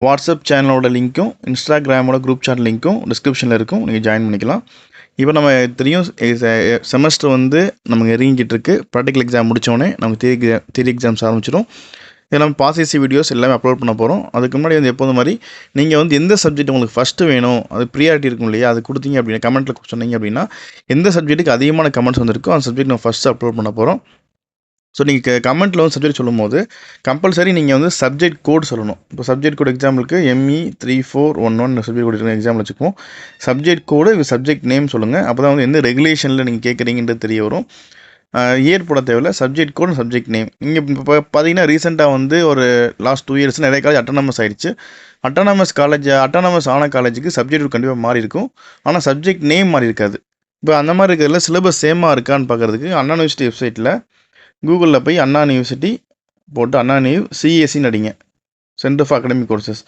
WhatsApp சேனலோட லிங்க்கும் இன்ஸ்டாகிராமோட group chat லிங்க்கும் டிஸ்கிரிப்ஷனில் இருக்கும். நீங்கள் ஜாயின் பண்ணிக்கலாம். இப்போ நம்ம தெரியும் செமஸ்டர் வந்து நமக்கு நெருங்கிட்டு இருக்கு. ப்ராக்டிக்கல் எக்ஸாம் முடித்தோடனே நமக்கு தியரி எக்ஸாம்ஸ் ஆரம்பிச்சிடும். இதில் நம்ம பாசிசி வீடியோஸ் எல்லாமே அப்லோட் பண்ண போகிறோம். அதுக்கு முன்னாடி வந்து எப்போது மாதிரி நீங்கள் வந்து எந்த சப்ஜெக்ட் உங்களுக்கு ஃபஸ்ட்டு வேணும், அது ப்ரியாரிட்டி இருக்கும் இல்லையா, அது கொடுத்தீங்க அப்படின்னா கமெண்ட்டில் சொன்னீங்க அப்படின்னா எந்த சப்ஜெக்ட்டுக்கு அதிகமான கமெண்ட்ஸ் வந்திருக்கோ அந்த சப்ஜெக்ட் நம்ம ஃபஸ்ட்டு அப்லோட் பண்ண போகிறோம். ஸோ நீங்கள் கமெண்ட்டில் வந்து சப்ஜெக்ட் சொல்லும்போது கம்பல்சரி நீங்கள் வந்து சப்ஜெக்ட் கோட் சொல்லணும். இப்போ சப்ஜெக்ட் கோட் எக்ஸாம்பிளுக்கு ME3411 சப்ஜெக்ட் கோட் எக்ஸாம்பிள் வச்சுக்குவோம். சப்ஜெக்ட் கோடு சப்ஜெக்ட் நேம் சொல்லுங்கள். அப்போ தான் வந்து எந்த ரெகுலேஷனில் நீங்கள் கேட்குறீங்கன்றது தெரிய வரும். இயர் போட தேவையில்ல, சப்ஜெக்ட் கோட் சப்ஜெக்ட் நேம். நீங்கள் இப்போ பார்த்தீங்கன்னா ரீசெண்டாக வந்து ஒரு லாஸ்ட் 2 இயர்ஸ் நிறைய காலேஜ் அட்டானமஸ் ஆகிடுச்சு. அட்டானமஸ் ஆன காலேஜுக்கு சப்ஜெக்ட் கண்டிப்பாக மாறி இருக்கும். ஆனால் சப்ஜெக்ட் நேம் மாறி இருக்காது. இப்போ அந்த மாதிரி இருக்கிறதுல சிலபஸ் சேமாக இருக்கான்னு பார்க்குறதுக்கு அண்ணா யூனிவர்சிட்டி வெப்சைட்டில் கூகுளில் போய் அண்ணா யூனிவர்சிட்டி போட்டு அண்ணா CSCன்னு அடிங்க, சென்டர் ஃபார் அகாடமிக் கோர்சஸ்.